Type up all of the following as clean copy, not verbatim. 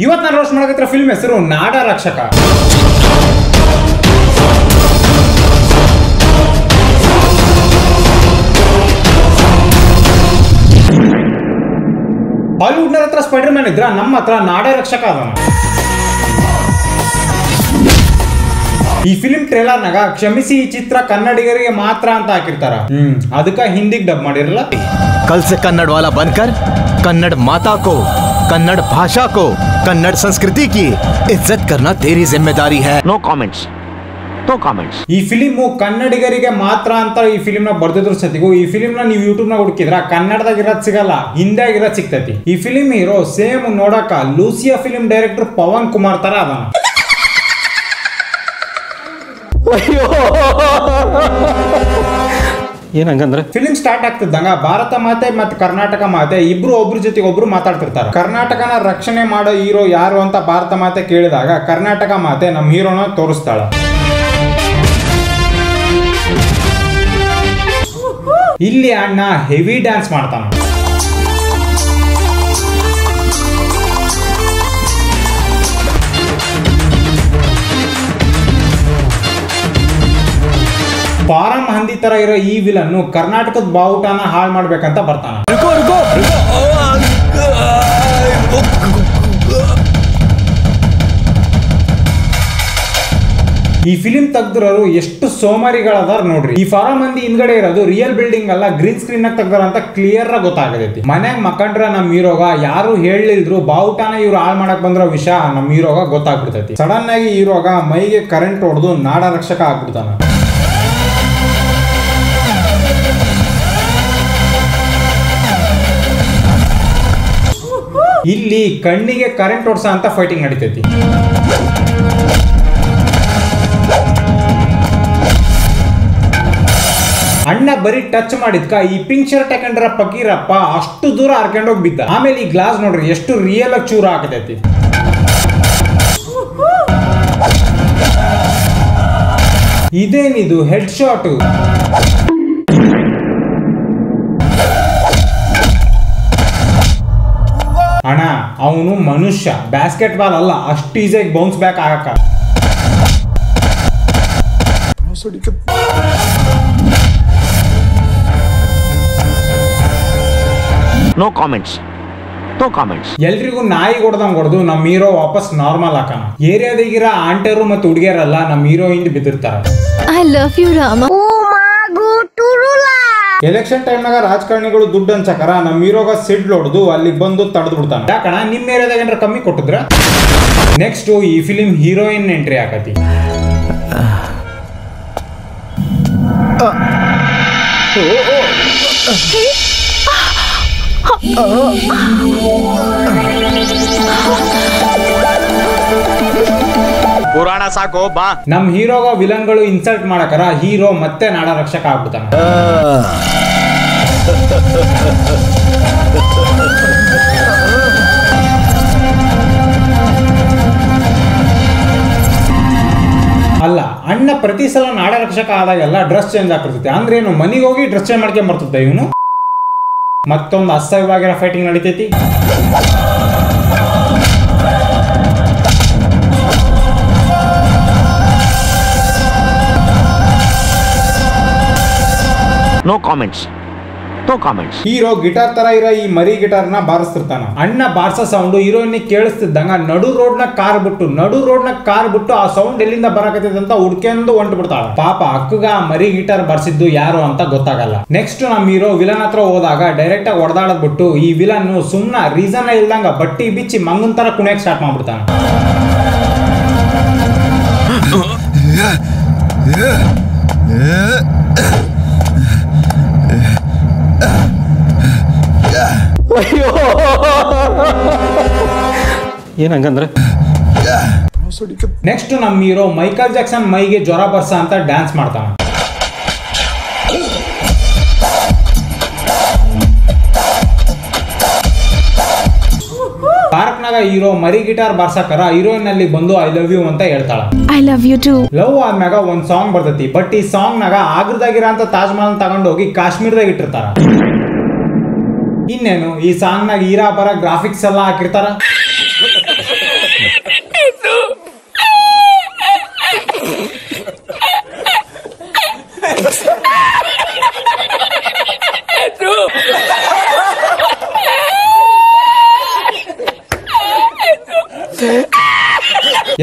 ಇವತ್ತು ನಾನು roast ಮಾಡಕತ್ತಿರೋ film ಹೆಸರು ನಾಡ ರಕ್ಷಕ. ಹಾಲಿವುಡ್ ನ ಹತ್ರ ಸ್ಪೈಡರ್ ಮ್ಯಾನ್ ಇದ್ರ, ನಮ್ಮ ಹತ್ರ ನಾಡ ರಕ್ಷಕ ಅದನ. ಈ ಫಿಲ್ಮ್ ಟ್ರೇಲರ್ ನಾಗ ಕ್ಷಮಿಸಿ ಈ ಚಿತ್ರ ಕನ್ನಡಿಗರಿಗೆ ಮಾತ್ರ ಅಂತ ಹಾಕಿರ್ತಾರ. ಅದಕ್ಕ ಹಿಂದಿಗೆ ಡಬ್ ಮಾಡಿರಲ್ಲ. कल से कन्नड़ वाला बनकर कन्नड़ माता को, कन्नड़ भाषा को, कन्नड़ संस्कृति की इज्जत करना तेरी जिम्मेदारी है. No comments. ಈ ಫಿಲಿಮ್ ಕನ್ನಡಿಗರಿಗೆ ಮಾತ್ರ ಅಂತ ಈ ಫಿಲಿಮ್ ನ ಬರ್ದಿದ್ರು ಸತಿಗೂ ಈ ಫಿಲಿಮ್ ನ ನೀವು ಯೂಟ್ಯೂಬ್ ನಾಗ ಹುಡುಕಿದ್ರ ಕನ್ನಡದಾಗ ಇರೋದ್ ಸಿಗಲ್ಲ, ಹಿಂದಿಯಾಗ ಇರೋದ್ ಸಿಗ್ತೈತಿ. ಈ ಫಿಲಿಮ್ ಹೀರೋ ಸೇಮ್ ನೋಡಕ ಲೂಸಿಯಾ ಫಿಲಿಮ್ ಡೈರೆಕ್ಟರ್ ಪವನ್ ಕುಮಾರ್ ತರ ಅದನ. ಏನಂಗಂದ್ರೆ ಫಿಲಿಮ್ ಸ್ಟಾರ್ಟ್ ಆಗ್ತಿದ್ದಂಗ ಭಾರತ ಮಾತೆ ಮತ್ತು ಕರ್ನಾಟಕ ಮಾತೆ ಇಬ್ರು ಒಬ್ರ ಜೊತೆಗೆ ಒಬ್ರು ಮಾತಾಡ್ತಿರ್ತಾರ. ಕರ್ನಾಟಕನ ರಕ್ಷಣೆ ಮಾಡೋ ಹೀರೋ ಯಾರು ಅಂತ ಭಾರತ ಮಾತೆ ಕೇಳಿದಾಗ ಕರ್ನಾಟಕ ಮಾತೆ ನಮ್ಮ ಹೀರೋನ ತೋರಿಸ್ತಾಳ. ಇಲ್ಲಿ ಅಣ್ಣ ಹೆವಿ ಡ್ಯಾನ್ಸ್ ಮಾಡ್ತಾನ. ಫಾರಂ ಹಂದಿ ತರ ಇರೋ ಈ ವಿಲನ್ ಕರ್ನಾಟಕದ ಬಾವುಟನ ಹಾಳು ಮಾಡ್ಬೇಕಂತ ಬರ್ತಾನ. ಈ ಫಿಲಿಂ ತೆಗ್ದಿರೋರು ಎಷ್ಟು ಸೋಮಾರಿಗಳದಾರ ನೋಡ್ರಿ. ಈ ಫಾರಂ ಹಂದಿ ಹಿಂದ್ಗಡೆ ಇರೋದು ರಿಯಲ್ ಬಿಲ್ಡಿಂಗ್ ಅಲ್ಲ, ಗ್ರೀನ್ ಸ್ಕ್ರೀನ್ ನಾಗ ತೆಗ್ದಾರ ಅಂತ ಕ್ಲಿಯರ್ ಆಗಿ ಗೊತ್ತಾಗತೈತಿ. ಮನ್ಯಾಗ ಮಕ್ಕಂಡ್ರ ನಮ್ ಹೀರೋಗ ಯಾರು ಹೇಳಿಲ್ದ್ರು ಬಾವುಟನ ಇವ್ರು ಹಾಳು ಮಾಡಕ್ ಬಂದಿರೋ ವಿಷಯ ನಮ್ ಹೀರೋಗ ಗೊತ್ತಾಗ್ಬಿಡ್ತೈತಿ. ಸಡನ್ ಆಗಿ ಹೀರೋಗ ಮೈಗೆ ಕರೆಂಟ್ ಹೊಡೆದು ನಾಡ ರಕ್ಷಕ ಆಗ್ಬಿಡ್ತಾನ. ಇಲ್ಲಿ ಕಣ್ಣಿಗೆ ಕರೆಂಟ್ ಹೊಡ್ಸ ಅಂತ ಫೈಟಿಂಗ್ ನಡೀತೈತಿ. ಅಣ್ಣ ಬರೀ ಟಚ್ ಮಾಡಿದ್ಕ ಈ ಪಿಂಕ್ ಶರ್ಟ್ ಹಾಕೊಂಡ್ರ ಪಕೀರಪ್ಪ ಅಷ್ಟು ದೂರ ಹಾರ್ಕೊಂಡೋಗಿ ಬಿದ್ದ. ಆಮೇಲೆ ಈ ಗ್ಲಾಸ್ ನೋಡ್ರಿ ಎಷ್ಟು ರಿಯಲ್ ಆಗಿ ಚೂರ ಹಾಕತೈತಿ. ಇದೇನಿದು ಹೆಡ್ ಶಾಟ್. ಅಣ್ಣ ಅವನು ಮನುಷ್ಯ, ಬ್ಯಾಸ್ಕೆಟ್ ಬಾಲ್ ಅಲ್ಲ, ಅಷ್ಟು ಈಸಿಯಾಗಿ ಬೌನ್ಸ್ ಬ್ಯಾಕ್ ಆಗಕ್ಕ. No comments. ಎಲ್ರಿಗೂ ನಾಯಿ ಹೊಡೆದಂಗ್ ಹೊಡೆದು ನಮ್ ಹೀರೋ ವಾಪಸ್ ನಾರ್ಮಲ್ ಹಾಕಣ. ಏರಿಯಾದಾಗಿರ ಆಂಟರು ಮತ್ತು ಹುಡುಗಿಯರೆಲ್ಲ ನಮ್ ಹೀರೋ ಹಿಂದ್ ಬಿದ್ದಿರ್ತಾರ. I love you Rama. Election ಟೈಮ್ನಾಗ ರಾಜಕಾರಣಿಗಳು ದುಡ್ಡು ಹಂಚಕರ ನಮ್ ಹೀರೋಗ ಸಿಡ್ಲು ಹೊಡೆದು ಅಲ್ಲಿಗೆ ಬಂದು ತಡೆದು ಬಿಡ್ತಾನ. ಯಾಕಣ ನಿಮ್ ಏರಿಯಾದಾಗ ಏನಾರ ಕಮ್ಮಿ ಕೊಟ್ಟಿದ್ರ. ನೆಕ್ಸ್ಟ್ ಈ ಫಿಲಿಂ ಹೀರೋಯಿನ್ ಎಂಟ್ರಿ ಆಕತಿ. ಪುರಾಣ ಸಾಕು ಬಾ. ನಮ್ ಹೀರೋಗ ವಿಲನ್ಗಳು ಇನ್ಸಲ್ಟ್ ಮಾಡಕರ ಹೀರೋ ಮತ್ತೆ ನಾಡ ರಕ್ಷಕ ಆಗ್ಬಿಡ್ತಾನ. ಅಲ್ಲ ಅಣ್ಣ ಪ್ರತಿ ಸಲ ನಾಡ ರಕ್ಷಕ ಆದಾಗೆಲ್ಲ ಡ್ರೆಸ್ ಚೇಂಜ್ ಆಗ್ತಿರ್ತೈತಿ. ಅಂದ್ರೆ ಏನು ಮನಿಗೆ ಹೋಗಿ ಡ್ರೆಸ್ ಚೇಂಜ್ ಮಾಡ್ಕೊಂಡ್ ಬರ್ತೈತೆ ಇವನು. ಮತ್ತೊಂದು ಅಸಹ್ಯವಾಗಿರೋ ಫೈಟಿಂಗ್ ನಡೀತೈತಿ. No comments. ಹೀರೋ ಗಿಟಾರ್ ತರ ಇರೋ ಈ ಮರಿ ಗಿಟಾರ್ ನ ಬಾರಿಸ್ತಿರ್ತಾನ. ಅಣ್ಣ ಬಾರ್ಸೋ ಸೌಂಡ್ ಹೀರೋಯಿನ್ ಕೇಳಿಸ್ತಿದ್ದಂಗ ನಡು ರೋಡ್ ನ ಕಾರ್ ಬಿಟ್ಟು ಆ ಸೌಂಡ್ ಎಲ್ಲಿಂದ ಬರಕತ್ತೈತೆ ಅಂತ ಹುಡ್ಕೆಂದು ಹೊಂಟು ಬಿಡ್ತಾಳ. ಪಾಪ ಅಕ್ಕಗ ಆ ಮರಿ ಗಿಟಾರ್ ಬರ್ಸಿದ್ದು ಯಾರು ಅಂತ ಗೊತ್ತಾಗಲ್ಲ. ನೆಕ್ಸ್ಟ್ ನಮ್ ಹೀರೋ ವಿಲನ್ ಹತ್ರ ಹೋದಾಗ ಡೈರೆಕ್ಟ್ ಆಗಿ ಹೊಡೆದಾಡದ್ ಬಿಟ್ಟು ಈ ವಿಲನ್ ಸುಮ್ನ ರೀಸನ್ ಇಲ್ದಂಗ ಬಟ್ಟಿ ಬಿಚ್ಚಿ ಮಂಗನ್ ತರ ಕುಣಿಯಕ್ ಸ್ಟಾರ್ಟ್ ಮಾಡ್ಬಿಡ್ತಾನ. ಏನಂಗಂದ್ರೆ ನೆಕ್ಸ್ಟ್ ನಮ್ ಹೀರೋ ಮೈಕಲ್ ಜಾಕ್ಸನ್ ಮೈಗೆ ಜ್ವರ ಬರ್ಸ ಅಂತ ಡ್ಯಾನ್ಸ್ ಮಾಡ್ತಾನ. ಪಾರ್ಕ್ನಾಗ ಹೀರೋ ಮರಿ ಗಿಟಾರ್ ಬಾರ್ಸಕರ ಹೀರೋಯಿನ್ ಅಲ್ಲಿ ಬಂದು ಐ ಲವ್ ಯು ಅಂತ ಹೇಳ್ತಾಳ. I love you too. Love ಆದ್ಮ್ಯಾಗ ಒಂದ್ ಸಾಂಗ್ ಬರ್ತೈತಿ. ಬಟ್ ಈ ಸಾಂಗ್ ನಾಗ ಆಗ್ರದಾಗಿರ ಅಂತ ತಾಜ್ ಮಹಲ್ ತಗೊಂಡೋಗಿ ಕಾಶ್ಮೀರದಾಗ ಇಟ್ಟಿರ್ತಾರ. ಇನ್ನೇನು ಈ ಸಾಂಗ್ ನಾಗ ಹೀರಾ ಬರ ಗ್ರಾಫಿಕ್ಸ್ ಎಲ್ಲ ಹಾಕಿರ್ತಾರ.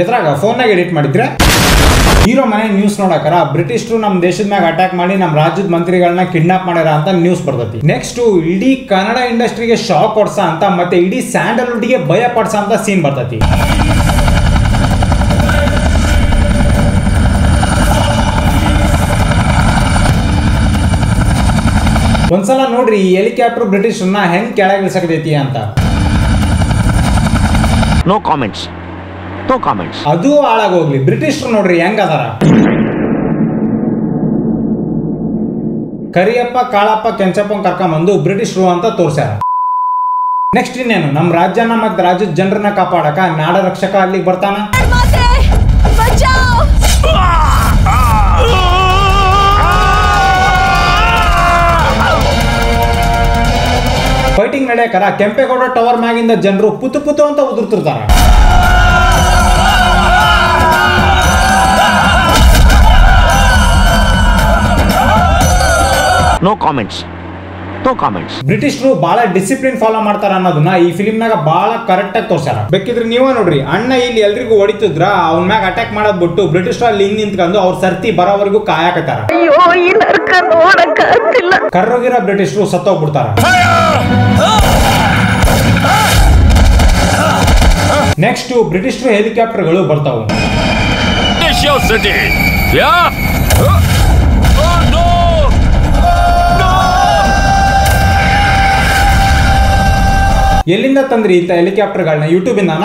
ಎದ್ರಾಗ ಫೋನ್ನಾಗ ಎಡಿಟ್ ಮಾಡಿದ್ರೆ ಹೀರೋ ಮನೆ ನ್ಯೂಸ್ ನೋಡಕರ ಬ್ರಿಟಿಷರು ನಮ್ಮ ದೇಶದ ಮ್ಯಾಗ ಅಟ್ಯಾಕ್ ಮಾಡಿ ನಮ್ಮ ರಾಜ್ಯದ ಮಂತ್ರಿಗಳನ್ನ ಕಿಡ್ನಾಪ್ ಮಾಡ್ಯಾರ ಅಂತ ನ್ಯೂಸ್ ಬರ್ತೈತಿ. ನೆಕ್ಸ್ಟ್ ಇಡೀ ಕನ್ನಡ ಇಂಡಸ್ಟ್ರಿಗೆ ಶಾಕ್ ಕೊಡ್ಸ ಅಂತ ಮತ್ತೆ ಇಡೀ ಸ್ಯಾಂಡಲ್ವುಡ್ಗೆ ಭಯ ಪಡ್ಸ ಅಂತ ಸೀನ್ ಬರ್ತೈತಿ. ಒಂದ್ಸಲ ನೋಡ್ರಿ ಈ ಹೆಲಿಕಾಪ್ಟರ್ ಬ್ರಿಟಿಷರ್ನ ಹೆಂಗ್ ಕೆಳಗಿಳಿಸಕತೈತಿ ಅಂತ. No comments, no comments. ಅದು ಹಾಳಾಗೋಗ್ಲಿ, ಬ್ರಿಟಿಷರು ನೋಡ್ರಿ ಹೆಂಗ್ ಅದಾರ. ಕರಿಯಪ್ಪ ಕಾಳಪ್ಪ ಕೆಂಚಪ್ಪ ಕರ್ಕೊಂಬಂದು ಬ್ರಿಟಿಷರು ಅಂತ ತೋರ್ಸ್ಯಾರ. ನೆಕ್ಸ್ಟ್ ಇನ್ನೇನು, ನಮ್ಮ ರಾಜ್ಯನ ಮತ್ತೆ ರಾಜ್ಯದ ಜನರನ್ನ ಕಾಪಾಡಕ ನಾಡ ರಕ್ಷಕ ಅಲ್ಲಿಗೆ ಬರ್ತಾನ. ಫೈಟಿಂಗ್ ನಡೆಯಕರ ಕೆಂಪೇಗೌಡ ಟವರ್ ಮ್ಯಾಗಿಂದ ಜನರು ಪುತು ಪುತು ಅಂತ ಉದುರ್ತಿರ್ತಾರ. No comments, no comments. ಬ್ರಿಟಿಷರು ಬಹಳ ಡಿಸಿಪ್ಲಿನ್ ಫಾಲೋ ಮಾಡ್ತಾರ ಅನ್ನೋದನ್ನ ಈ ಫಿಲ್ಮ್ ನಾಗ ಬಹಳ ಕರೆಕ್ಟ್ ಆಗಿ ತೋರ್ಸ್ಯಾರ. ಬೇಕಿದ್ರೆ ನೀವೇ ನೋಡ್ರಿ, ಅಣ್ಣ ಇಲ್ಲಿ ಎಲ್ರಿಗೂ ಹೊಡಿತಿದ್ರ ಅವನ ಮ್ಯಾಗ ಅಟ್ಯಾಕ್ ಮಾಡೋದ್ ಬಿಟ್ಟು ಬ್ರಿಟಿಷರು ಅಲ್ಲಿ ಹಿಂಗ್ ನಿಂತ್ಕೊಂಡು ಅವ್ರ ಸರ್ತಿ ಬರೋವರೆಗೂ ಕಾಯಕತ್ತಾರ. ಕರ್ರೋಗಿರೋ ಬ್ರಿಟಿಷರು ಸತ್ತೋಗ್ಬಿಡ್ತಾರ. ನೆಕ್ಸ್ಟ್ ಬ್ರಿಟಿಷರು ಹೆಲಿಕಾಪ್ಟರ್ಗಳು ಬರ್ತಾವು. ಎಲ್ಲಿಂದ ತಂದ್ರಿ ಇಂಥ ಹೆಲಿಕಾಪ್ಟರ್ಗಳನ್ನ? ಯೂಟ್ಯೂಬ್ ಇಂದಾನ?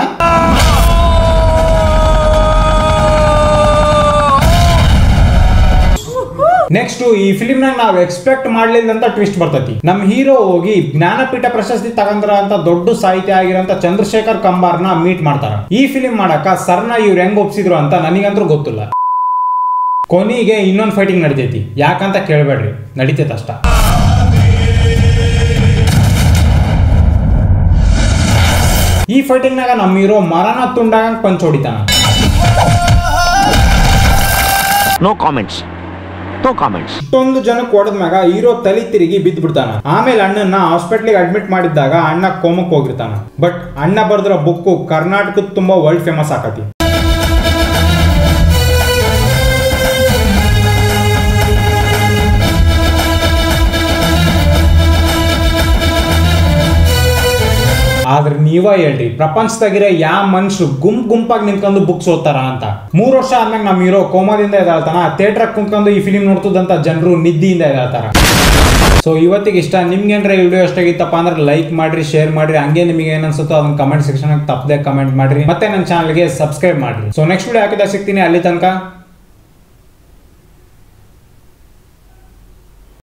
ನೆಕ್ಸ್ಟ್ ಈ ಫಿಲಿಮ್ ನಾಗ ನಾವು ಎಕ್ಸ್ಪೆಕ್ಟ್ ಮಾಡ್ಲಿಲ್ಲಂತ ಟ್ವಿಸ್ಟ್ ಬರ್ತೈತಿ. ನಮ್ ಹೀರೋ ಹೋಗಿ ಜ್ಞಾನಪೀಠ ಪ್ರಶಸ್ತಿ ತಗಂದ್ರ ಅಂತ ದೊಡ್ಡ ಸಾಹಿತ್ಯ ಆಗಿರೋಂತ ಚಂದ್ರಶೇಖರ್ ಕಂಬಾರ್ನ ಮೀಟ್ ಮಾಡ್ತಾರ. ಈ ಫಿಲಿಮ್ ಮಾಡಕ ಸರ್ನ ಇವ್ರು ಹೆಂಗ್ ಒಪ್ಸಿದ್ರು ಅಂತ ನನಗಂತೂ ಗೊತ್ತಿಲ್ಲ. ಕೊನೆಗೆ ಇನ್ನೊಂದು ಫೈಟಿಂಗ್ ನಡಿತೈತಿ, ಯಾಕಂತ ಕೇಳ್ಬೇಡ್ರಿ, ನಡಿತೈತೆ ಅಷ್ಟ. ಈ ಫೈಟಿಂಗ್ ನಾಗ ನಮ್ಮ ಹೀರೋ ಮರನ ತುಂಡಾಗ ಪಂಚ್ ಹೊಡಿತಾನ. No comments, no comments. ಇಷ್ಟೊಂದು ಜನಕ್ಕೆ ಹೊಡೆದ ಮ್ಯಾಗ ಹೀರೋ ತಲೆ ತಿರುಗಿ ಬಿದ್ದು ಬಿಡ್ತಾನ. ಆಮೇಲೆ ಅಣ್ಣನ ಹಾಸ್ಪಿಟ್ಲಿಗೆ ಅಡ್ಮಿಟ್ ಮಾಡಿದ್ದಾಗ ಅಣ್ಣ ಕೋಮಕ್ ಹೋಗಿರ್ತಾನ. ಬಟ್ ಅಣ್ಣ ಬರ್ದಿರೋ ಬುಕ್ಕು ಕರ್ನಾಟಕದ ತುಂಬಾ ವರ್ಲ್ಡ್ ಫೇಮಸ್ ಆಕತಿ. ಆದ್ರೆ ನೀವ ಹೇಳ್ರಿ, ಪ್ರಪಂಚದಾಗಿರೋ ಯಾವ ಮನುಷ್ಯರು ಗುಂಪಾಗಿ ನಿಂತ್ಕೊಂಡು ಬುಕ್ಸ್ ಓದ್ತಾರ ಅಂತ. 3 ವರ್ಷ ಆದ್ಮೇಲೆ ನಮ್ಮ ಹೀರೋ ಕೋಮಾದಿಂದ ಎದ್ದಾಳ್ತಾನ. ಥಿಯೇಟರ್ ಕುಂತ್ಕೊಂಡು ಈ ಫಿಲಿಮ್ ನೋಡ್ತದಂತ ಜನರು ನಿದ್ದಿಯಿಂದ ಎದ್ದಾಳ್ತಾರ. ಸೊ ಇವತ್ತಿಗೆ ಇಷ್ಟ. ನಿಮ್ಗೇನ್ರ ಈ ವಿಡಿಯೋ ಇಷ್ಟಾಗಿತ್ತಪ್ಪ ಅಂದ್ರೆ ಲೈಕ್ ಮಾಡ್ರಿ, ಶೇರ್ ಮಾಡ್ರಿ. ಹಂಗೆ ನಿಮಗೆ ಏನನ್ಸುತ್ತೋ ಅದನ್ನ ಕಮೆಂಟ್ ಸೆಕ್ಷನ್ ತಪ್ಪದೆ ಕಮೆಂಟ್ ಮಾಡ್ರಿ. ಮತ್ತೆ ನನ್ನ ಚಾನಲ್ಗೆ ಸಬ್ಸ್ಕ್ರೈಬ್ ಮಾಡ್ರಿ. ಸೊ ನೆಕ್ಸ್ಟ್ ವಿಡಿಯೋ ಹಾಕಿದಾಗ ಸಿಗ್ತೀನಿ. ಅಲ್ಲಿ ತನಕ